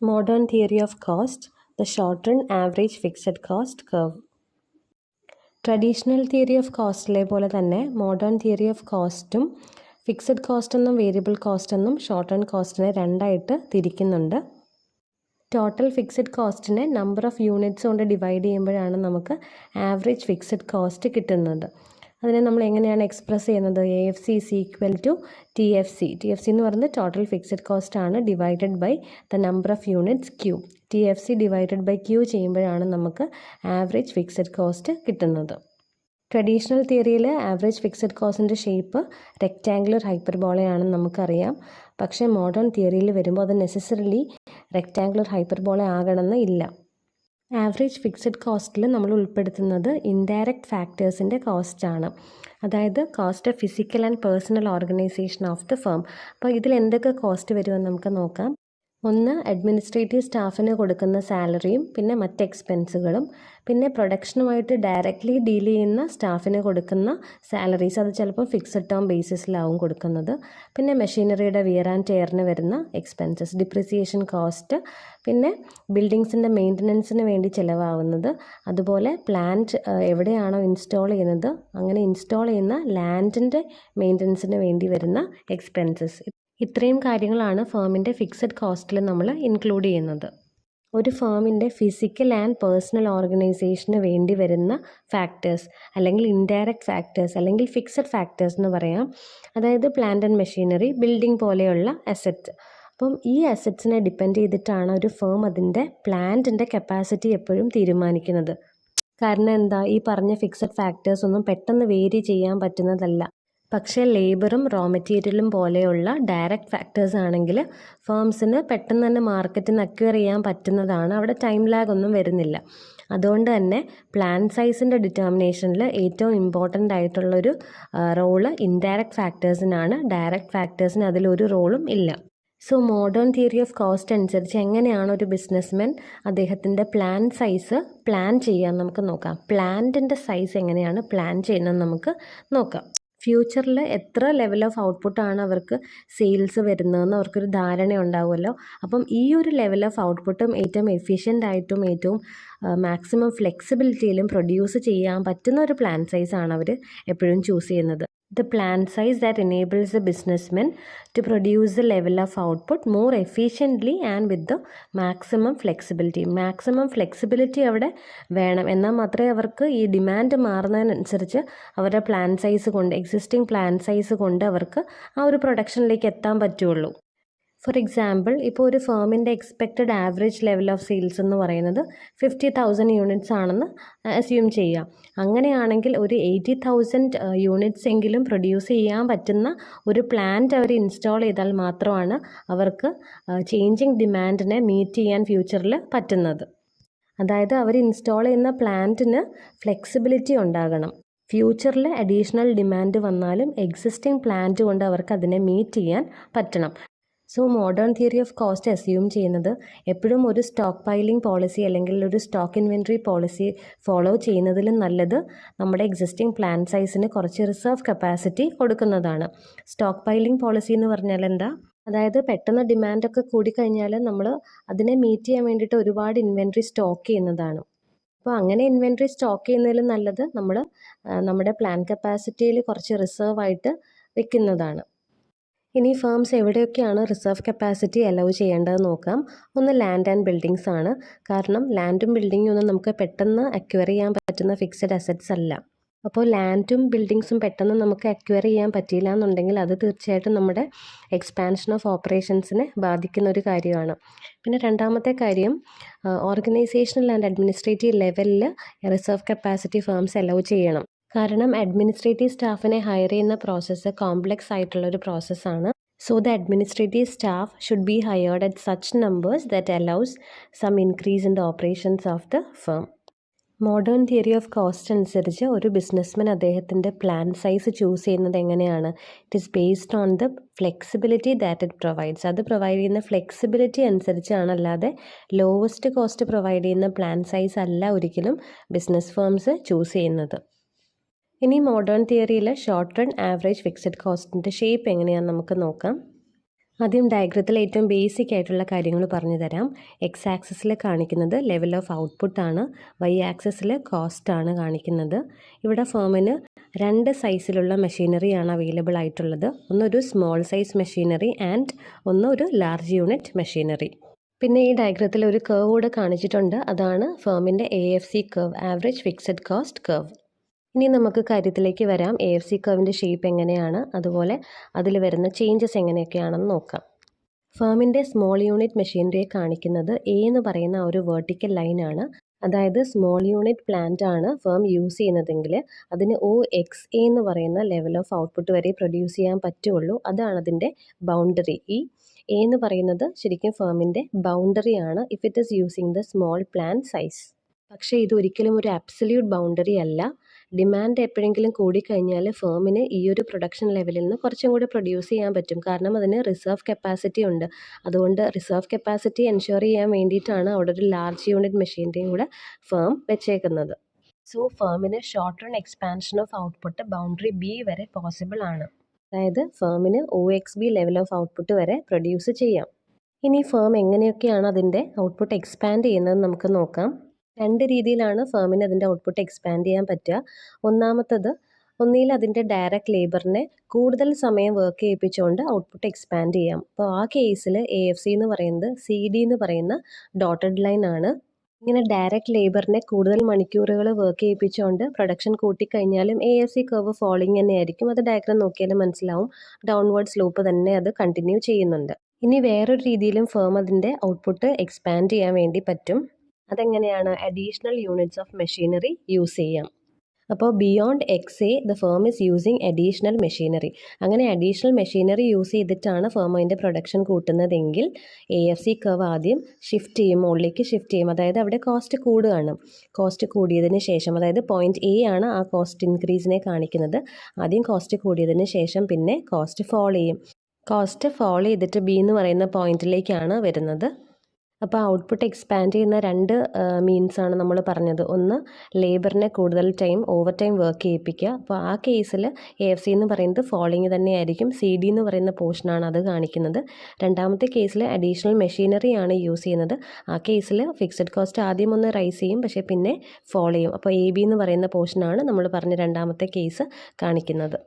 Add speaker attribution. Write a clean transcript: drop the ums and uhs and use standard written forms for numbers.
Speaker 1: Modern theory of cost, the short-run average fixed cost curve. Traditional theory of കോസ്റ്റിലെ പോലെ തന്നെ modern theory of കോസ്റ്റും fixed cost എന്നും variable cost എന്നും short run കോസ്റ്റിനെ രണ്ടായിട്ട് തിരിക്കുന്നുണ്ട്. ടോട്ടൽ ഫിക്സഡ് കോസ്റ്റിനെ നമ്പർ ഓഫ് യൂണിറ്റ്സ് കൊണ്ട് ഡിവൈഡ് ചെയ്യുമ്പോഴാണ് നമുക്ക് ആവറേജ് ഫിക്സഡ് കോസ്റ്റ് കിട്ടുന്നത്. അതിനെ നമ്മൾ എങ്ങനെയാണ് എക്സ്പ്രസ് ചെയ്യുന്നത്? AFC is equal to TFC. TFC എന്ന് പറയുന്നത് ടോട്ടൽ ഫിക്സഡ് കോസ്റ്റ് ആണ് divided by the number of units Q. TFC divided by Q ചെയ്യുമ്പോഴാണ് നമുക്ക് ആവറേജ് ഫിക്സഡ് കോസ്റ്റ് കിട്ടുന്നത്. ട്രഡീഷണൽ തിയറിയിൽ ആവറേജ് ഫിക്സഡ് കോസ്റ്റിൻ്റെ ഷേപ്പ് റെക്റ്റാങ്കുലർ ഹൈപ്പർബോളയാണെന്ന് നമുക്കറിയാം. പക്ഷേ മോഡേൺ തിയറിയിൽ വരുമ്പോൾ അത് നെസസറിലി റെക്റ്റാങ്കുലർ ഹൈപ്പർബോള ആകണമെന്ന് ഇല്ല. ആവറേജ് ഫിക്സഡ് കോസ്റ്റിൽ നമ്മൾ ഉൾപ്പെടുത്തുന്നത് ഇൻഡയറക്റ്റ് ഫാക്ടേഴ്സിൻ്റെ കോസ്റ്റാണ്. അതായത് cost of physical and personal organisation of the firm. അപ്പോൾ ഇതിൽ എന്തൊക്കെ കോസ്റ്റ് വരുമെന്ന് നമുക്ക് നോക്കാം. ഒന്ന്, അഡ്മിനിസ്ട്രേറ്റീവ് സ്റ്റാഫിന് കൊടുക്കുന്ന സാലറിയും പിന്നെ മറ്റ് എക്സ്പെൻസുകളും, പിന്നെ പ്രൊഡക്ഷനുമായിട്ട് ഡയറക്റ്റ്ലി ഡീൽ ചെയ്യുന്ന സ്റ്റാഫിന് കൊടുക്കുന്ന സാലറീസ്, അത് ചിലപ്പോൾ ഫിക്സഡ് ടേം ബേസിസിലാവും കൊടുക്കുന്നത്. പിന്നെ മെഷീനറിയുടെ വിയർ ആൻഡ് ടെയറിന് വരുന്ന എക്സ്പെൻസസ്, ഡിപ്രിസിയേഷൻ കോസ്റ്റ്, പിന്നെ ബിൽഡിങ്സിൻ്റെ മെയിൻ്റനൻസിന് വേണ്ടി ചിലവാകുന്നത്, അതുപോലെ പ്ലാന്റ് എവിടെയാണോ ഇൻസ്റ്റാൾ ചെയ്യുന്നത് അങ്ങനെ ഇൻസ്റ്റാൾ ചെയ്യുന്ന ലാൻഡിൻ്റെ മെയിൻ്റനൻസിന് വേണ്ടി വരുന്ന എക്സ്പെൻസസ്. ഇത്രയും കാര്യങ്ങളാണ് ഫേമിൻ്റെ ഫിക്സഡ് കോസ്റ്റിൽ നമ്മൾ ഇൻക്ലൂഡ് ചെയ്യുന്നത്. ഒരു ഫേമിൻ്റെ ഫിസിക്കൽ ആൻഡ് പേഴ്സണൽ ഓർഗനൈസേഷന് വേണ്ടി വരുന്ന ഫാക്ടേഴ്സ് അല്ലെങ്കിൽ ഇൻഡയറക്റ്റ് ഫാക്ടേഴ്സ് അല്ലെങ്കിൽ ഫിക്സഡ് ഫാക്ടേഴ്സ് എന്ന് പറയാം. അതായത് പ്ലാന്റ് ആൻഡ് മെഷീനറി, ബിൽഡിംഗ് പോലെയുള്ള അസറ്റ്. അപ്പം ഈ അസറ്റ്സിനെ ഡിപ്പെൻഡ് ചെയ്തിട്ടാണ് ഒരു ഫേം അതിൻ്റെ പ്ലാന്റിൻ്റെ കപ്പാസിറ്റി എപ്പോഴും തീരുമാനിക്കുന്നത്. കാരണം എന്താ, ഈ പറഞ്ഞ ഫിക്സഡ് ഫാക്ടേഴ്സ് ഒന്നും പെട്ടെന്ന് വേരി ചെയ്യാൻ പറ്റുന്നതല്ല. പക്ഷേ ലേബറും റോ മെറ്റീരിയലും പോലെയുള്ള ഡയറക്റ്റ് ഫാക്ടേഴ്സ് ആണെങ്കിൽ ഫേംസിന് പെട്ടെന്ന് തന്നെ മാർക്കറ്റിൽ നിന്ന് അക്വയർ ചെയ്യാൻ പറ്റുന്നതാണ്. അവിടെ ടൈം ലാഗ് ഒന്നും വരുന്നില്ല. അതുകൊണ്ട് തന്നെ പ്ലാൻ സൈസിൻ്റെ ഡിറ്റർമിനേഷനിൽ ഏറ്റവും ഇമ്പോർട്ടൻ്റ് ആയിട്ടുള്ളൊരു റോള് ഇൻഡയറക്റ്റ് ഫാക്ടേഴ്സിനാണ്. ഡയറക്റ്റ് ഫാക്ടേഴ്സിന് അതിലൊരു റോളും ഇല്ല. So modern theory of cost അനുസരിച്ച് എങ്ങനെയാണ് ഒരു ബിസിനസ്മാൻ അദ്ദേഹത്തിൻ്റെ പ്ലാൻ സൈസ് പ്ലാൻ ചെയ്യാൻ നമുക്ക് നോക്കാം. പ്ലാന്റിൻ്റെ സൈസ് എങ്ങനെയാണ് പ്ലാൻ ചെയ്യുന്നത് നമുക്ക് നോക്കാം. ഫ്യൂച്ചറിൽ എത്ര ലെവൽ ഓഫ് ഔട്ട്പുട്ടാണ് അവർക്ക് സെയിൽസ് വരുന്നതെന്ന് അവർക്കൊരു ധാരണ ഉണ്ടാവുമല്ലോ. അപ്പം ഈ ഒരു ലെവൽ ഓഫ് ഔട്ട്പുട്ടും ഏറ്റവും എഫിഷ്യൻ്റ് ആയിട്ടും ഏറ്റവും മാക്സിമം ഫ്ലെക്സിബിലിറ്റിയിലും പ്രൊഡ്യൂസ് ചെയ്യാൻ പറ്റുന്ന ഒരു പ്ലാൻ സൈസാണ് അവർ എപ്പോഴും ചൂസ് ചെയ്യുന്നത്. The plan size that enables the businessman to produce the level of output more efficiently and with the maximum flexibility. Maximum flexibility അവിടെ വേണം. എന്നാൽ മാത്രമേ അവർക്ക് ഈ ഡിമാൻഡ് മാറുന്നതിനനുസരിച്ച് അവരുടെ പ്ലാൻ സൈസ് കൊണ്ട്, എക്സിസ്റ്റിംഗ് പ്ലാൻ സൈസ് കൊണ്ട് അവർക്ക് ആ ഒരു പ്രൊഡക്ഷനിലേക്ക് എത്താൻ പറ്റുള്ളൂ. ഫോർ എക്സാമ്പിൾ, ഇപ്പോൾ ഒരു ഫേമിൻ്റെ expected average level of sales എന്ന് പറയുന്നത് 50,000 യൂണിറ്റ്സ് ആണെന്ന് അസ്യൂം ചെയ്യാം. അങ്ങനെയാണെങ്കിൽ ഒരു 80,000 യൂണിറ്റ്സ് എങ്കിലും പ്രൊഡ്യൂസ് ചെയ്യാൻ പറ്റുന്ന ഒരു പ്ലാന്റ് അവർ ഇൻസ്റ്റാൾ ചെയ്താൽ മാത്രമാണ് അവർക്ക് ചേഞ്ചിങ് ഡിമാൻഡിനെ മീറ്റ് ചെയ്യാൻ ഫ്യൂച്ചറിൽ പറ്റുന്നത്. അതായത് അവർ ഇൻസ്റ്റാൾ ചെയ്യുന്ന പ്ലാന്റിന് ഫ്ലെക്സിബിലിറ്റി ഉണ്ടാകണം. ഫ്യൂച്ചറിൽ അഡീഷണൽ ഡിമാൻഡ് വന്നാലും എക്സിസ്റ്റിംഗ് പ്ലാന്റ് കൊണ്ട് അവർക്ക് അതിനെ മീറ്റ് ചെയ്യാൻ പറ്റണം. So modern theory of cost assume ചെയ്യുന്നത് എപ്പോഴും ഒരു സ്റ്റോക്ക് പൈലിംഗ് പോളിസി അല്ലെങ്കിൽ ഒരു സ്റ്റോക്ക് ഇൻവെൻട്രി പോളിസി ഫോളോ ചെയ്യുന്നതിലും നല്ലത് നമ്മുടെ എക്സിസ്റ്റിംഗ് പ്ലാൻ സൈസിന് കുറച്ച് റിസർവ് കപ്പാസിറ്റി കൊടുക്കുന്നതാണ്. സ്റ്റോക്ക് പൈലിംഗ് പോളിസി എന്ന് പറഞ്ഞാൽ എന്താ? അതായത് പെട്ടെന്ന് ഡിമാൻഡൊക്കെ കൂടിക്കഴിഞ്ഞാൽ നമ്മൾ അതിനെ മീറ്റ് ചെയ്യാൻ വേണ്ടിയിട്ട് ഒരുപാട് ഇൻവെൻട്രി സ്റ്റോക്ക് ചെയ്യുന്നതാണ്. അപ്പോൾ അങ്ങനെ ഇൻവെൻട്രി സ്റ്റോക്ക് ചെയ്യുന്നതിലും നല്ലത് നമ്മൾ നമ്മുടെ പ്ലാൻ കപ്പാസിറ്റിയിൽ കുറച്ച് റിസർവ് ആയിട്ട് വെക്കുന്നതാണ്. ഇനി ഫേംസ് എവിടെയൊക്കെയാണ് റിസർവ് കപ്പാസിറ്റി അലൗ ചെയ്യേണ്ടത് നോക്കാം. ഒന്ന്, ലാൻഡ് ആൻഡ് ബിൽഡിങ്സ് ആണ്. കാരണം ലാൻഡും ബിൽഡിങ്ങും ഒന്നും നമുക്ക് പെട്ടെന്ന് അക്വയർ ചെയ്യാൻ പറ്റുന്ന ഫിക്സഡ് അസറ്റ്സ് അല്ല. അപ്പോൾ ലാൻഡും ബിൽഡിങ്സും പെട്ടെന്ന് നമുക്ക് അക്വയർ ചെയ്യാൻ പറ്റിയില്ല എന്നുണ്ടെങ്കിൽ അത് തീർച്ചയായിട്ടും നമ്മുടെ എക്സ്പാൻഷൻ ഓഫ് ഓപ്പറേഷൻസിനെ ബാധിക്കുന്ന ഒരു കാര്യമാണ്. പിന്നെ രണ്ടാമത്തെ കാര്യം, ഓർഗനൈസേഷണൽ ആൻഡ് അഡ്മിനിസ്ട്രേറ്റീവ് ലെവലിൽ റിസർവ് കപ്പാസിറ്റി ഫേംസ് അലൗ ചെയ്യണം. കാരണം അഡ്മിനിസ്ട്രേറ്റീവ് സ്റ്റാഫിനെ ഹയർ ചെയ്യുന്ന പ്രോസസ്സ് കോംപ്ലെക്സ് ആയിട്ടുള്ളൊരു പ്രോസസ്സാണ്. So the administrative staff should be hired at such numbers that allows some increase in the operations of the firm. Modern theory of cost അനുസരിച്ച് ഒരു businessman അദ്ദേഹത്തിൻ്റെ plan size choose ചെയ്യുന്നത് എങ്ങനെയാണ്? It is based on the flexibility that it provides. അത് provide ചെയ്യുന്ന flexibility അനുസരിച്ചാണ്, അല്ലാതെ lowest cost provide ചെയ്യുന്ന പ്ലാൻ സൈസ് അല്ല ഒരിക്കലും ബിസിനസ് ഫേംസ് ചൂസ് ചെയ്യുന്നത്. ഇനി മോഡേൺ തിയറിയിൽ ഷോർട്ട് റൺ ആവറേജ് ഫിക്സഡ് കോസ്റ്റിൻ്റെ ഷേപ്പ് എങ്ങനെയാണെന്ന് നമുക്ക് നോക്കാം. ആദ്യം ഡയഗ്രത്തിൽ ഏറ്റവും ബേസിക് ആയിട്ടുള്ള കാര്യങ്ങൾ പറഞ്ഞു തരാം. എക്സ് ആക്സിസിൽ കാണിക്കുന്നത് ലെവൽ ഓഫ് ഔട്ട്പുട്ട് ആണ്, വൈ ആക്സിസിൽ കോസ്റ്റ് ആണ് കാണിക്കുന്നത്. ഇവിടെ ഫേമിന് 2 സൈസിലുള്ള മെഷീനറിയാണ് അവൈലബിൾ ആയിട്ടുള്ളത്. ഒന്നൊരു സ്മോൾ സൈസ് മെഷീനറി ആൻഡ് ഒരു ലാർജ് യൂണിറ്റ് മെഷീനറി. പിന്നെ ഈ ഡയഗ്രത്തിൽ ഒരു കർവ് കൂടെ കാണിച്ചിട്ടുണ്ട്. അതാണ് ഫേമിൻ്റെ AFC curve, average fixed cost curve. ഇനി നമുക്ക് കാര്യത്തിലേക്ക് വരാം. AFC കർവിൻ്റെ ഷേപ്പ് എങ്ങനെയാണ്, അതുപോലെ അതിൽ വരുന്ന ചേഞ്ചസ് എങ്ങനെയൊക്കെയാണെന്ന് നോക്കാം. ഫേമിൻ്റെ സ്മോൾ യൂണിറ്റ് മെഷീനറിയെ കാണിക്കുന്നത് A എന്ന് പറയുന്ന ഒരു വെർട്ടിക്കൽ ലൈനാണ്. അതായത് സ്മോൾ യൂണിറ്റ് പ്ലാന്റ് ആണ് ഫേം യൂസ് ചെയ്യുന്നതെങ്കിൽ അതിന് OXA എന്ന് പറയുന്ന ലെവൽ ഓഫ് ഔട്ട്പുട്ട് വരെ പ്രൊഡ്യൂസ് ചെയ്യാൻ പറ്റുള്ളൂ. അതാണ് അതിൻ്റെ ബൗണ്ടറി. ഈ A എന്ന് പറയുന്നത് ശരിക്കും ഫേമിൻ്റെ ബൗണ്ടറി ആണ് if it is using the small plant size. പക്ഷേ ഇതൊരിക്കലും ഒരു അബ്സല്യൂട്ട് ബൗണ്ടറി അല്ല. ഡിമാൻഡ് എപ്പോഴെങ്കിലും കൂടിക്കഴിഞ്ഞാൽ ഫേമിന് ഈ ഒരു പ്രൊഡക്ഷൻ ലെവലിൽ നിന്ന് കുറച്ചും കൂടി പ്രൊഡ്യൂസ് ചെയ്യാൻ പറ്റും. കാരണം അതിന് റിസർവ് കപ്പാസിറ്റി ഉണ്ട്. അതുകൊണ്ട് റിസർവ് കപ്പാസിറ്റി എൻഷുർ ചെയ്യാൻ വേണ്ടിയിട്ടാണ് അവിടെ ഒരു ലാർജ് യൂണിറ്റ് മെഷീൻ്റെയും കൂടെ ഫേം വെച്ചേക്കുന്നത്. സോ ഫേമിന് short run expansion of output boundary B വരെ പോസിബിൾ ആണ്. അതായത് ഫേമിന് OXB ലെവൽ ഓഫ് ഔട്ട്പുട്ട് വരെ പ്രൊഡ്യൂസ് ചെയ്യാം. ഇനി ഫേം എങ്ങനെയൊക്കെയാണ് അതിൻ്റെ ഔട്ട്പുട്ട് എക്സ്പാൻഡ് ചെയ്യുന്നത് നമുക്ക് നോക്കാം. 2 രീതിയിലാണ് ഫേമിന് അതിൻ്റെ ഔട്ട്പുട്ട് എക്സ്പാൻഡ് ചെയ്യാൻ പറ്റുക. ഒന്നിൽ അതിൻ്റെ ഡയറക്റ്റ് ലേബറിനെ കൂടുതൽ സമയം വർക്ക് ചെയ്യിപ്പിച്ചുകൊണ്ട് ഔട്ട്പുട്ട് എക്സ്പാൻഡ് ചെയ്യാം. അപ്പോൾ ആ കേസിൽ AFC എന്ന് പറയുന്നത് CD എന്ന് പറയുന്ന ഡോട്ടഡ് ലൈൻ ആണ്. ഇങ്ങനെ ഡയറക്റ്റ് ലേബറിനെ കൂടുതൽ മണിക്കൂറുകൾ വർക്ക് ചെയ്യിപ്പിച്ചുകൊണ്ട് പ്രൊഡക്ഷൻ കൂട്ടിക്കഴിഞ്ഞാലും AFC കർവ് ഫോളിങ് തന്നെയായിരിക്കും. അത് ഡയഗ്രം നോക്കിയാലും മനസ്സിലാവും. ഡൗൺവേർഡ് സ്ലോപ്പ് തന്നെ അത് കണ്ടിന്യൂ ചെയ്യുന്നുണ്ട്. ഇനി വേറൊരു രീതിയിലും ഫേം അതിൻ്റെ ഔട്ട്പുട്ട് എക്സ്പാൻഡ് ചെയ്യാൻ വേണ്ടി പറ്റും. അതെങ്ങനെയാണ്? Additional units of machinery use ചെയ്യാം. അപ്പോൾ beyond XA the firm is using additional machinery. അങ്ങനെ അഡീഷണൽ മെഷീനറി യൂസ് ചെയ്തിട്ടാണ് ഫേം അതിൻ്റെ പ്രൊഡക്ഷൻ കൂട്ടുന്നതെങ്കിൽ AFC കർവ് ആദ്യം ഷിഫ്റ്റ് ചെയ്യും, മുകളിലേക്ക് ഷിഫ്റ്റ് ചെയ്യും. അതായത് അവിടെ കോസ്റ്റ് കൂടുകയാണ്. കോസ്റ്റ് കൂടിയതിന് ശേഷം, അതായത് പോയിന്റ് A ആണ് ആ കോസ്റ്റ് ഇൻക്രീസിനെ കാണിക്കുന്നത്. ആദ്യം കോസ്റ്റ് കൂടിയതിന് ശേഷം പിന്നെ കോസ്റ്റ് ഫോൾ ചെയ്യും. കോസ്റ്റ് ഫോൾ ചെയ്തിട്ട് B എന്ന് പറയുന്ന പോയിന്റിലേക്കാണ് വരുന്നത്. അപ്പോൾ ഔട്ട്പുട്ട് എക്സ്പാൻഡ് ചെയ്യുന്ന 2 മീൻസാണ് നമ്മൾ പറഞ്ഞത്. ഒന്ന്, ലേബറിനെ കൂടുതൽ ടൈം ഓവർ ടൈം വർക്ക് ചെയ്യിപ്പിക്കുക. അപ്പോൾ ആ കേസിൽ AFC എന്ന് പറയുന്നത് ഫോളിങ് തന്നെയായിരിക്കും. CD എന്ന് പറയുന്ന പോർഷനാണ് അത് കാണിക്കുന്നത്. രണ്ടാമത്തെ കേസിൽ അഡീഷണൽ മെഷീനറി ആണ് യൂസ് ചെയ്യുന്നത്. ആ കേസിൽ ഫിക്സഡ് കോസ്റ്റ് ആദ്യം ഒന്ന് റൈസ് ചെയ്യും, പക്ഷേ പിന്നെ ഫോൾ ചെയ്യും. അപ്പോൾ AB എന്ന് പറയുന്ന പോർഷനാണ് നമ്മൾ പറഞ്ഞ രണ്ടാമത്തെ കേസ് കാണിക്കുന്നത്.